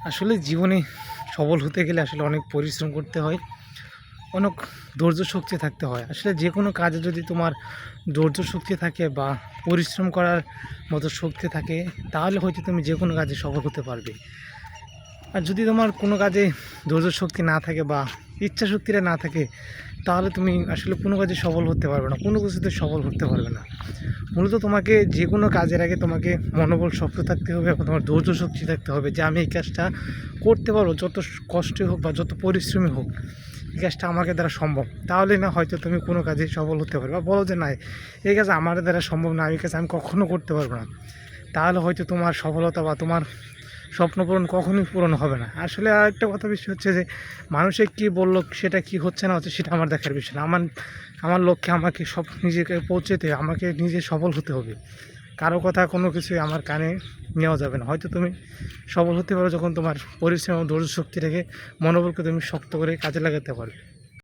আসলে জীবনে সফল হতে গেলে আসলে অনেক পরিশ্রম করতে হয়, অনেক ধৈর্য শক্তি থাকতে হয়। আসলে যে কোনো কাজে যদি তোমার ধৈর্য শক্তি থাকে বা পরিশ্রম করার মতো শক্তি থাকে, তাহলে হয়তো তুমি যে কোনো কাজে সফল হতে পারবে। আর যদি তোমার কোনো কাজে ধৈর্য শক্তি না থাকে বা ইচ্ছা শক্তিটা না থাকে, তাহলে তুমি আসলে কোনো কাজে সফল হতে পারবে না, কোনো কিছুতে সফল হতে পারবে না। মূলত তোমাকে যে কোনো কাজের আগে তোমাকে মনোবল শক্ত থাকতে হবে এবং তোমার ধৈর্য শক্তি থাকতে হবে যে আমি এই কাজটা করতে পারবো, যত কষ্টই হোক বা যত পরিশ্রমী হোক, এই কাজটা আমাকে দ্বারা সম্ভব। তাহলে না হয়তো তুমি কোনো কাজে সফল হতে পারবে, বা বলো যে না, এই কাজ আমার দ্বারা সম্ভব না, এই কাজ আমি কখনও করতে পারবো না, তাহলে হয়তো তোমার সফলতা বা তোমার স্বপ্ন পূরণ কখনোই পূরণ হবে না। আসলে আরেকটা কথা বিষয় হচ্ছে যে মানুষে কী বললো, সেটা কি হচ্ছে না হচ্ছে সেটা আমার দেখার বিষয় না। আমার আমার লক্ষ্যে আমাকে সব নিজেকে পৌঁছতে, আমাকে নিজে সফল হতে হবে। কারো কথা কোনো কিছুই আমার কানে নেওয়া যাবে না। হয়তো তুমি সফল হতে পারো যখন তোমার পরিশ্রম ও ধৈর্য শক্তি রেখে মনোবলকে তুমি শক্ত করে কাজে লাগাতে পারবে।